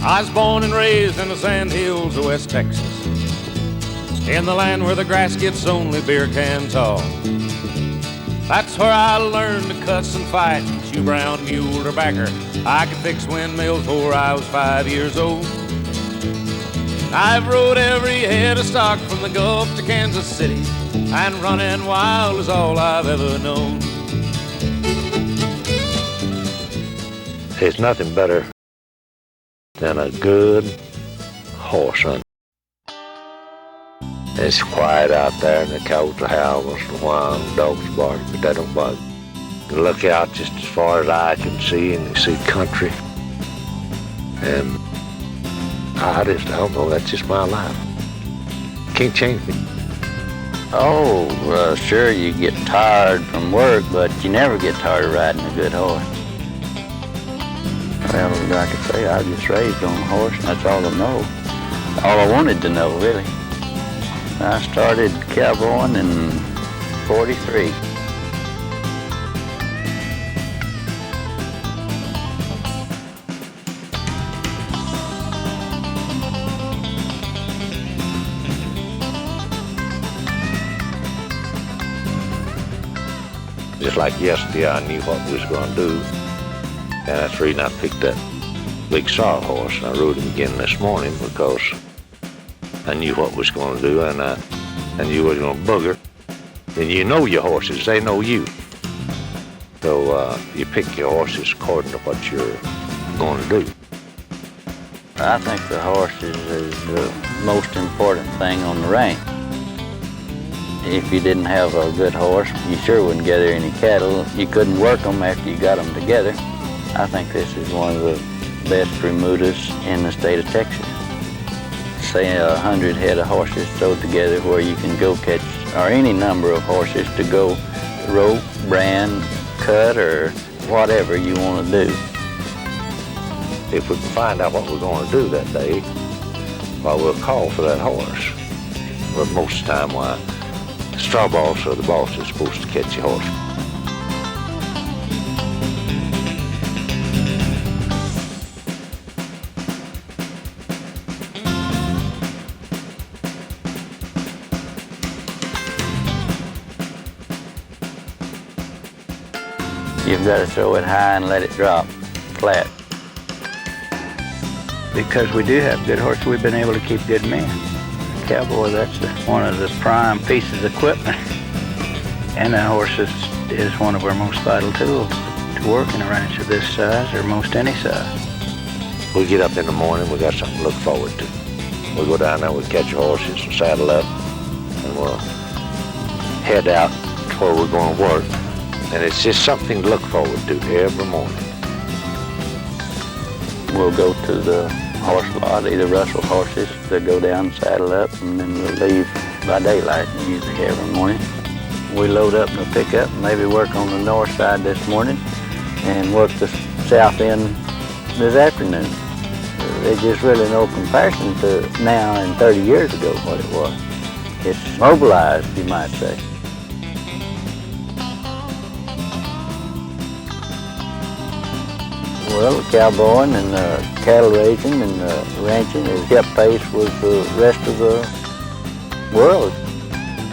I was born and raised in the sand hills of West Texas, in the land where the grass gets only beer can tall. That's where I learned to cuss and fight, chew brown mule or backer. I could fix windmills before I was 5 years old. I've rode every head of stock from the Gulf to Kansas City, and running wild is all I've ever known. There's nothing better than a good horse hunt. It's quiet out there, and the cows will howl once in a while, and the dogs bark, but that don't bother. You look out just as far as I can see, and you see country. And I don't know, that's just my life. Can't change me. Oh, sure, you get tired from work, but you never get tired of riding a good horse. Well, like I say, I was just raised on a horse, and that's all I know. All I wanted to know, really. I started cowboying in '43. Just like yesterday, I knew what we was going to do. And that's the reason I picked that big sorrel horse, and I rode him again this morning because I knew what was going to do, and I knew what was going to booger. And you know your horses, they know you. So you pick your horses according to what you're going to do. I think the horse is the most important thing on the range. If you didn't have a good horse, you sure wouldn't gather any cattle. You couldn't work them after you got them together. I think this is one of the best remudas in the state of Texas. Say 100 head of horses thrown together where you can go catch, or any number of horses to go rope, brand, cut, or whatever you want to do. If we can find out what we're going to do that day, well, we'll call for that horse. But most of the time, why, the straw boss or the boss is supposed to catch your horse. You've got to throw it high and let it drop flat. Because we do have good horses, we've been able to keep good men. Cowboy, that's one of the prime pieces of equipment. And a horse is one of our most vital tools to work in a ranch of this size, or most any size. We get up in the morning, we got something to look forward to. We go down there, we catch our horses and saddle up, and we'll head out to where we're going to work. And it's just something to look forward to every morning. We'll go to the horse lot, either Russell horses, that go down, saddle up, and then we'll leave by daylight, usually every morning. We load up in the pickup, maybe work on the north side this morning, and work the south end this afternoon. There's just really no comparison to now and 30 years ago what it was. It's mobilized, you might say. Well, cowboying and cattle raising and ranching has kept pace with the rest of the world.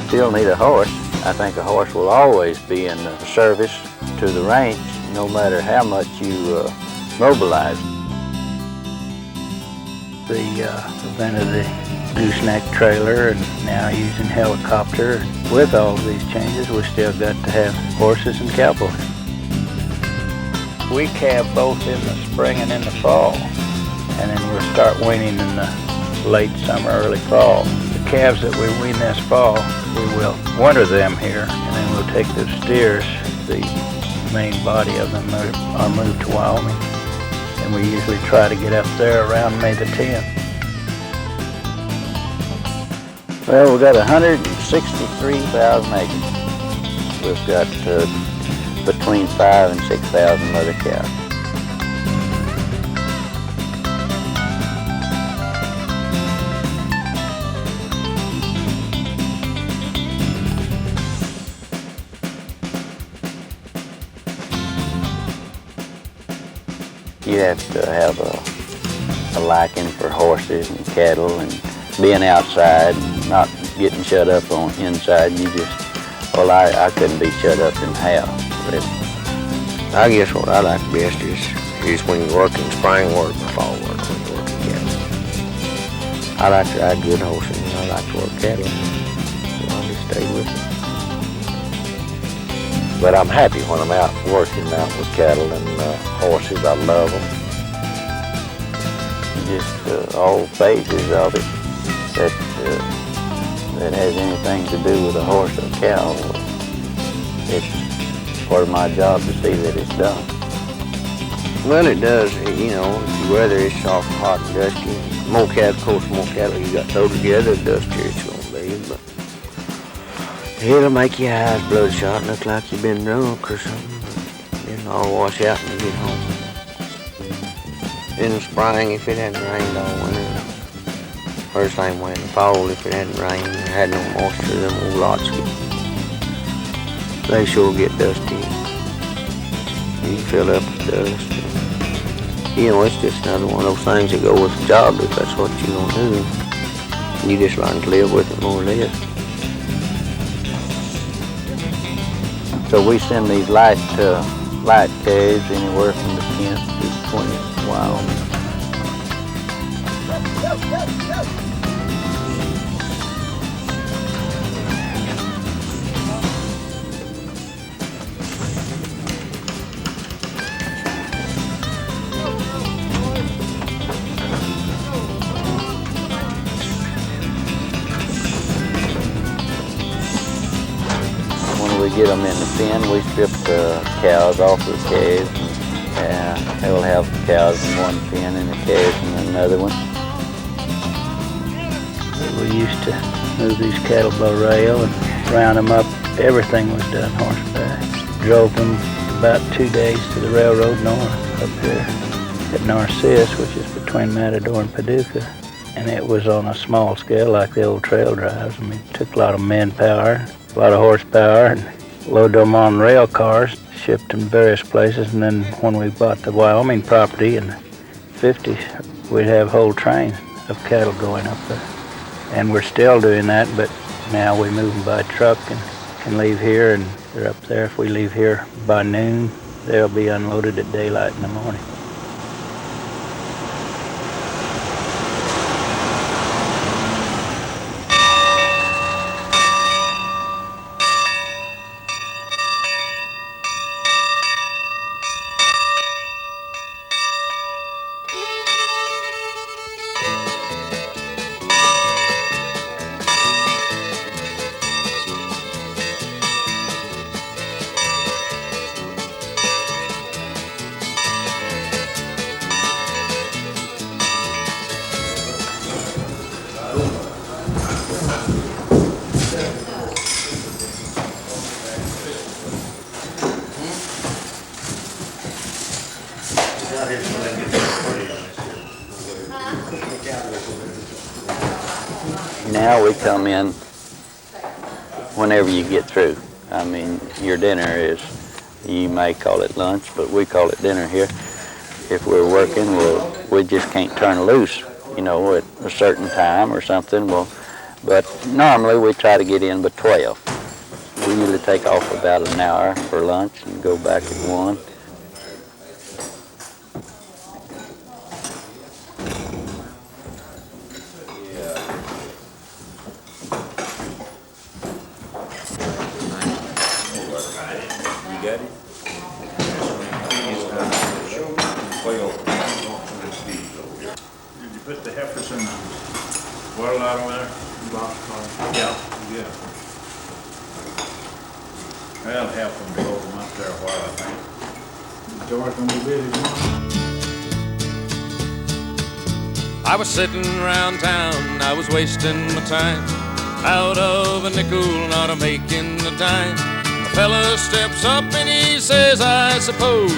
Still need a horse. I think a horse will always be in service to the ranch, no matter how much you mobilize. The event of the gooseneck trailer and now using helicopter. With all of these changes, we still got to have horses and cowboys. We calve both in the spring and in the fall, and then we'll start weaning in the late summer, early fall. The calves that we wean this fall, we will winter them here, and then we'll take those steers, the main body of them are moved to Wyoming, and we usually try to get up there around May the 10th. Well, we've got 163,000 acres. We've got between 5,000 and 6,000 mother cows. You have to have a a liking for horses and cattle and being outside and not getting shut up on inside. You just, well, I couldn't be shut up in the house, really. I guess what I like best is when you work in spring work or fall work, when you work in cattle. I like to ride good horses and I like to work cattle. So I'll just stay with it. But I'm happy when I'm out working out with cattle and horses. I love them. Just all phases of it that has anything to do with a horse or a cow. It's part of my job to see that it's done. Well, it does. You know, if the weather is soft, hot, and dusty, more cattle, of course, more cattle you got thrown together, the dustier it's going to be. But it'll make your eyes bloodshot and look like you've been drunk or something. Then all wash out when you get home. In the spring, if it hadn't rained all winter, or the same way in the fall, if it hadn't rained and had no moisture, them old lots they sure get dusty. You fill up with dust. You know, it's just another one of those things that go with the job if that's what you're going to do. You just learn to live with it more or less. So we send these light calves anywhere from the 10th to 20th Wyoming. We get them in the pen, we strip the cows off the calves, and they will have cows in one pen and the calves in another one. We used to move these cattle by rail and round them up. Everything was done horseback. Drove them about 2 days to the railroad north up here at Narcissus, which is between Matador and Paducah. And it was on a small scale like the old trail drives. I mean, it took a lot of manpower, a lot of horsepower, and loaded them on rail cars, shipped them to various places, and then when we bought the Wyoming property in the 50s, we'd have whole trains of cattle going up there. And we're still doing that, but now we move them by truck and can leave here, and they're up there. If we leave here by noon, they'll be unloaded at daylight in the morning. Now we come in whenever you get through. I mean, your dinner is, you may call it lunch, but we call it dinner here. If we're working, we just can't turn loose, you know, at a certain time or something. But normally we try to get in by 12. We usually take off about an hour for lunch and go back at 1. Did you put the heifers in the water out over there? Yeah. Yeah. Well, half of them to hold them up there a while, I think. George gonna be busy tomorrow. I was sitting around town, I was wasting my time, out of a nickel, not a making a dime. A fella steps up and he says, I suppose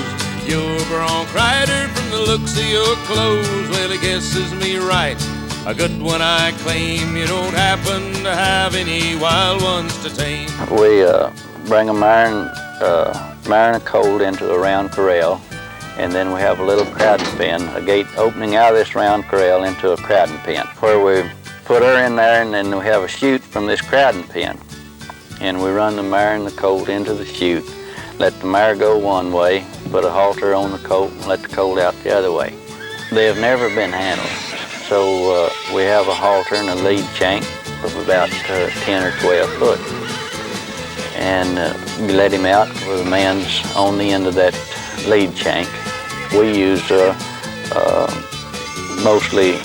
you're a bronc rider from the looks of your clothes. Well, he guesses me right, a good one I claim. You don't happen to have any wild ones to tame. We bring a mare and a colt into a round corral, And then we have a little crowding pen, a gate opening out of this round corral into a crowding pen, where we put her in there, and then we have a chute from this crowding pen. And we run the mare and the colt into the chute, let the mare go one way, put a halter on the colt, and let the colt out the other way. They have never been handled. So we have a halter and a lead shank of about 10 or 12 foot. And we let him out with the man's on the end of that lead shank. We use mostly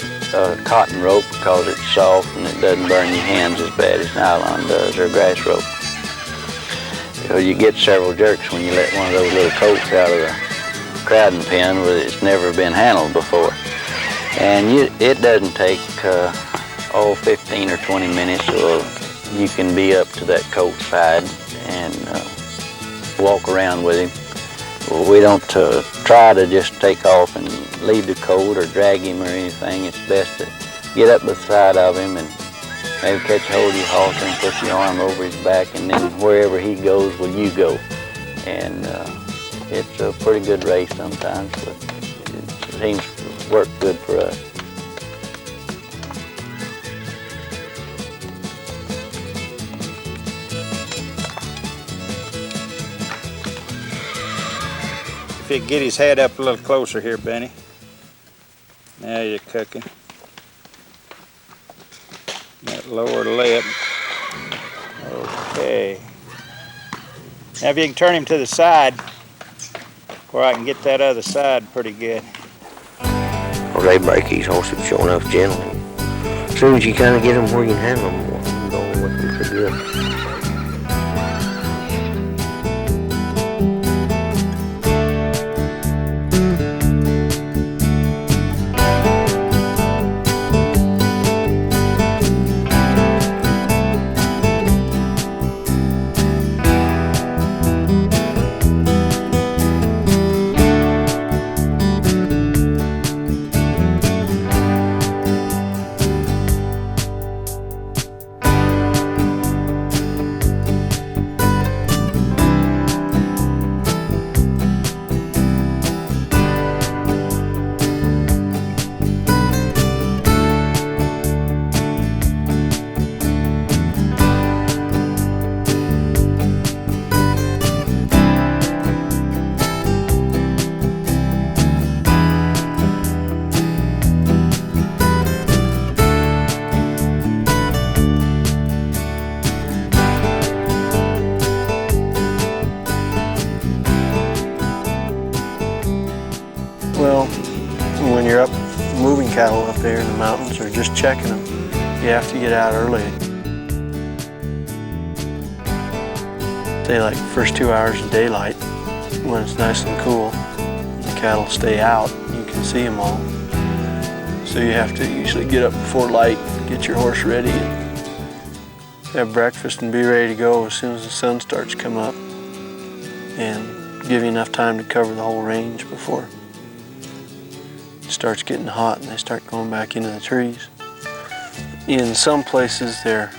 cotton rope because it's soft and it doesn't burn your hands as bad as nylon does, or grass rope. You get several jerks when you let one of those little colts out of the crowding pen where it's never been handled before. And it doesn't take 15 or 20 minutes, or you can be up to that colt's side and walk around with him. We don't try to just take off and lead the colt or drag him or anything. It's best to get up beside of him and maybe catch hold of your halter and put your arm over his back, and then wherever he goes, will you go. And it's a pretty good race sometimes, but it seems to work good for us. If you could get his head up a little closer here, Benny. Now you're cooking. That lower lip. Okay. Now if you can turn him to the side, where I can get that other side pretty good. Well, they break these horses sure enough gentle. As soon as you kind of get them where you can handle them, going with them pretty good. Well, when you're up moving cattle up there in the mountains or just checking them, you have to get out early. Say like first 2 hours of daylight, when it's nice and cool, the cattle stay out, you can see them all. So you have to usually get up before light, get your horse ready, and have breakfast and be ready to go as soon as the sun starts to come up, and give you enough time to cover the whole range before it starts getting hot and they start going back into the trees. In some places there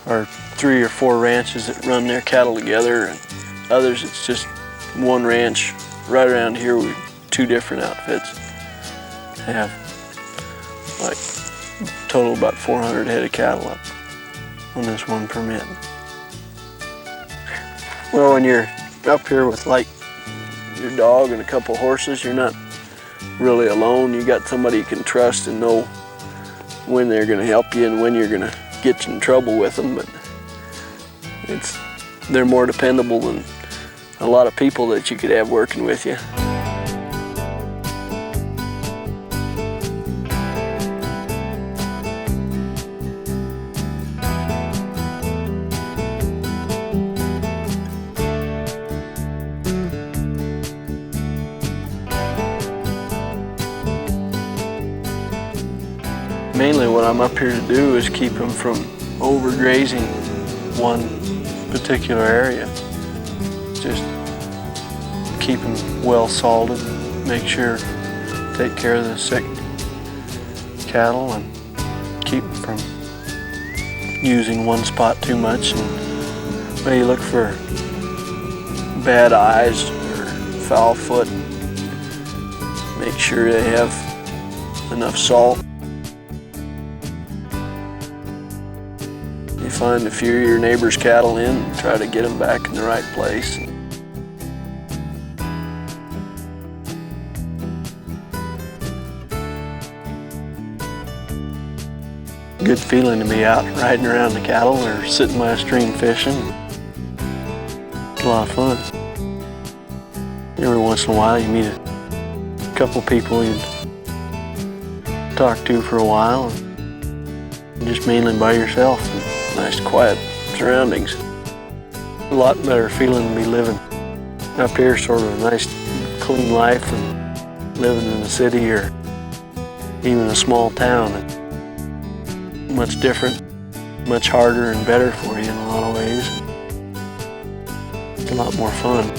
are 3 or 4 ranches that run their cattle together, and others it's just one ranch. Right around here we 2 different outfits. They have like total about 400 head of cattle up on this one permit. Well, when you're up here with like your dog and a couple horses, you're not really alone. You got somebody you can trust and know when they're going to help you and when you're going to get in trouble with them. But they're more dependable than a lot of people that you could have working with you. Mainly what I'm up here to do is keep them from overgrazing one particular area. Just keep them well salted, make sure, take care of the sick cattle and keep them from using one spot too much. And when you look for bad eyes or foul foot, make sure they have enough salt. You find a few of your neighbor's cattle in and try to get them back in the right place. Good feeling to be out riding around the cattle or sitting by a stream fishing. It's a lot of fun. Every once in a while you meet a couple people you'd talk to for a while, and just mainly by yourself. Nice quiet surroundings. A lot better feeling to be living up here, sort of a nice clean life, than living in a city or even a small town. Much different, much harder and better for you in a lot of ways. It's a lot more fun.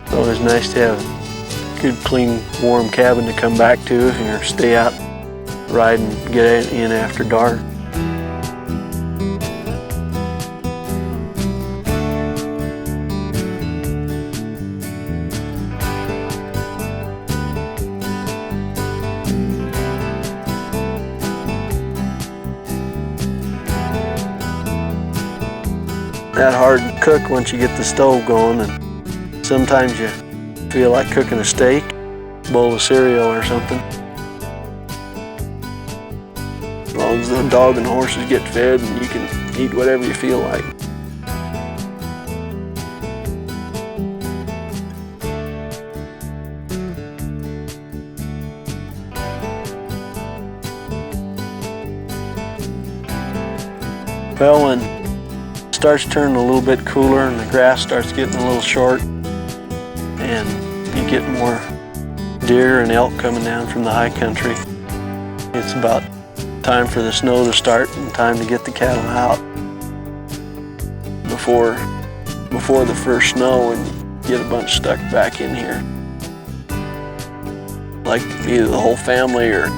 It's always nice to have a good, clean, warm cabin to come back to if you're stay out riding, get in after dark. That hard to cook once you get the stove going, and sometimes you feel like cooking a steak, a bowl of cereal or something. As long as the dog and horses get fed, and you can eat whatever you feel like. Well, when it starts turning a little bit cooler and the grass starts getting a little short, and you get more deer and elk coming down from the high country, it's about time for the snow to start and time to get the cattle out before the first snow and get a bunch stuck back in here. Like either the whole family or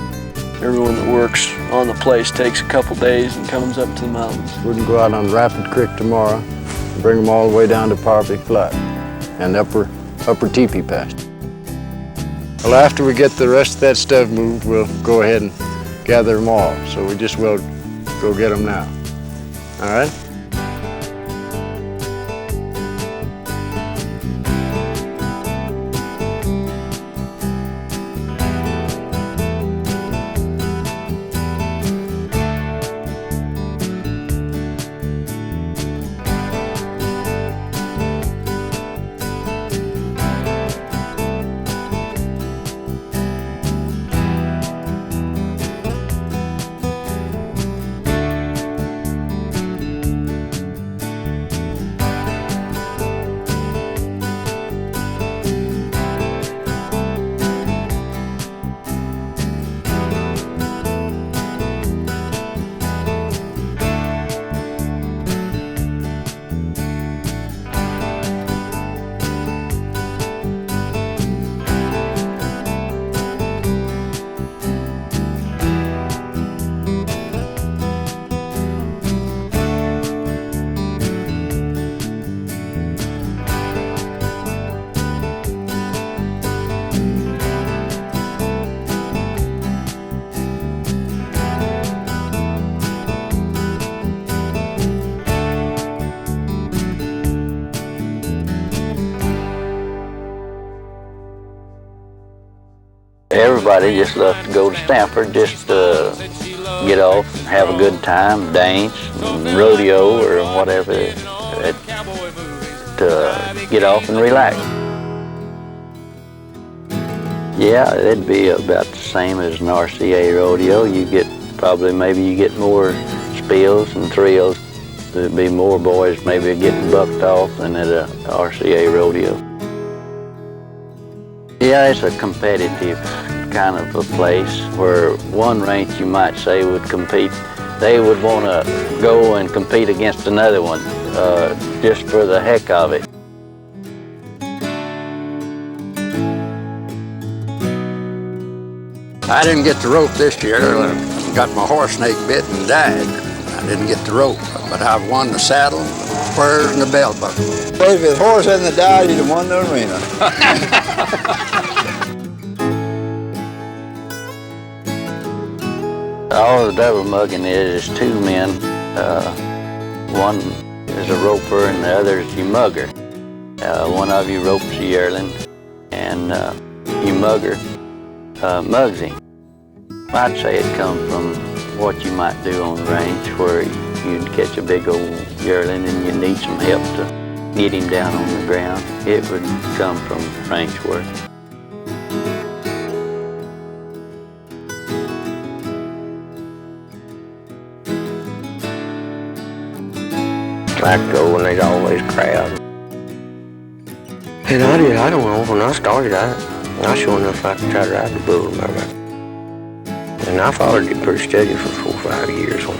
everyone that works on the place takes a couple days and comes up to the mountains. We're gonna go out on Rapid Creek tomorrow and bring them all the way down to Poverty Flat and upper teepee patch. Well, after we get the rest of that stuff moved, we'll go ahead and gather them all. So we just will go get them now. All right? Everybody just loves to go to Stanford just to get off, have a good time, dance, rodeo or whatever, to get off and relax. Yeah, it'd be about the same as an RCA rodeo. You get maybe you get more spills and thrills. There'd be more boys maybe getting bucked off than at a RCA rodeo. Yeah, it's a competitive kind of a place where one ranch, you might say, would compete. They would want to go and compete against another one just for the heck of it. I didn't get the rope this year. got my horse snake bit and died. I didn't get the rope, but I've won the saddle, the spurs, and the belt buckle. Well, if his horse hadn't died, he'd have won the arena. All the double mugging is two men. One is a roper and the other is your mugger. One of you ropes a yearling and your mugger mugs him. I'd say it comes from what you might do on the range where you'd catch a big old yearling and you need some help to get him down on the ground. It would come from range work. Like go and they'd always crowd. And I don't know, when I started, I sure enough I could try to ride the bull bareback. And I followed it pretty steady for 4 or 5 years when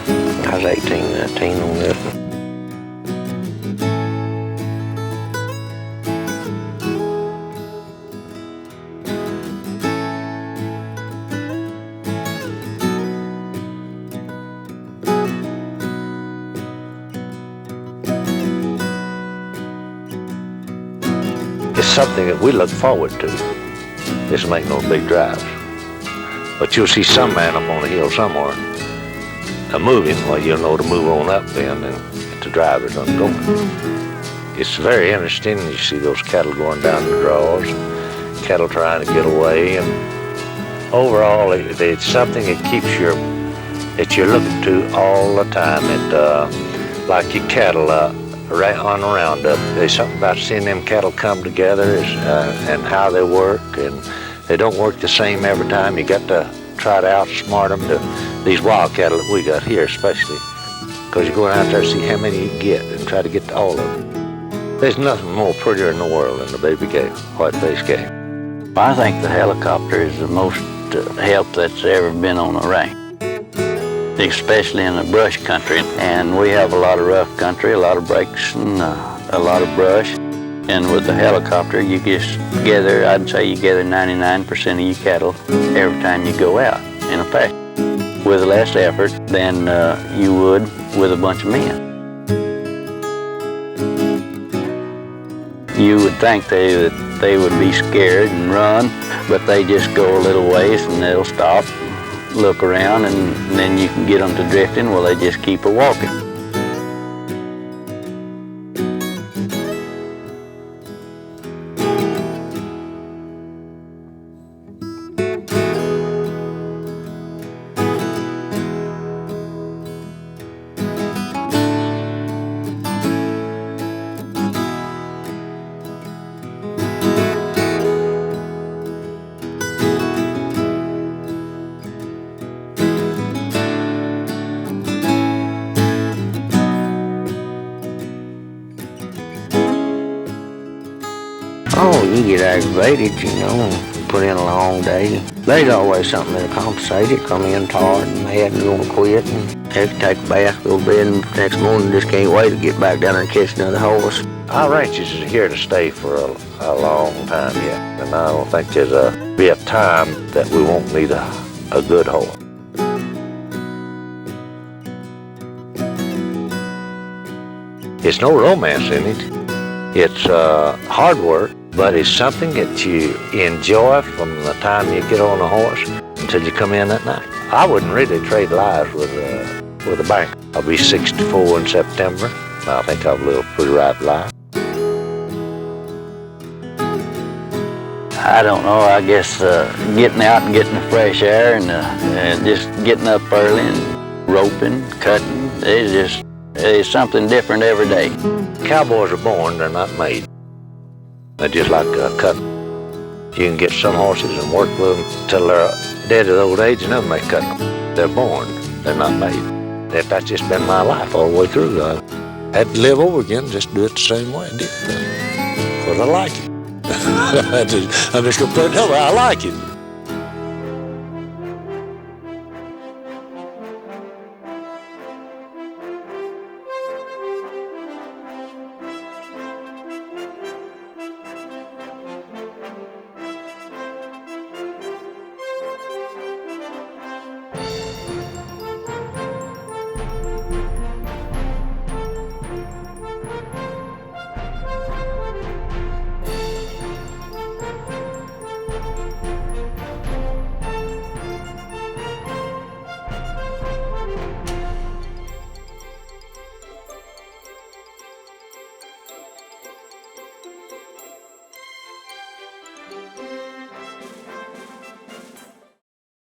I was 18, 19 on this one. It's something that we look forward to. This make no big drives. But you'll see some man up on the hill somewhere moving, well, you'll know to move on up then and get the drivers going. It's very interesting. You see those cattle going down the draws, cattle trying to get away, and overall it's something that keeps that you're looking to all the time. Like your cattle right on the roundup. There's something about seeing them cattle come together and how they work, and they don't work the same every time. You got to try to outsmart them to these wild cattle that we got here especially, because you're going out there to see how many you can get and try to get to all of them. There's nothing more prettier in the world than the baby game, white-faced game. I think the helicopter is the most help that's ever been on a range, especially in the brush country. And we have a lot of rough country, a lot of breaks and a lot of brush. And with the helicopter, you just gather, I'd say you gather 99% of your cattle every time you go out in a pack with less effort than you would with a bunch of men. You would think that they would be scared and run, but they just go a little ways and they'll stop, look around, and then you can get them to drifting. Well, they just keep walking. Oh, you get aggravated, you know, and put in a long day. There's always something that'll compensate it. Come in tired and mad and gonna quit, and have to take a bath, go to bed, and the next morning just can't wait to get back down there and catch another horse. Our ranches is here to stay for a long time yet, and I don't think there's be a time that we won't need a good horse. It's no romance in it. It's hard work, but it's something that you enjoy from the time you get on a horse until you come in that night. I wouldn't really trade lives with a bank. I'll be 64 in September. I think I've lived a pretty ripe life. I don't know, I guess getting out and getting the fresh air and just getting up early and roping, cutting, it's something different every day. Cowboys are born, they're not made. They're just like cutting. You can get some horses and work with them till they're dead at old age and then they cut them. They're born, they're not made. That's just been my life all the way through. I had to live over again, just do it the same way I did. Because I like it. I'm just going to put it that way, I like it.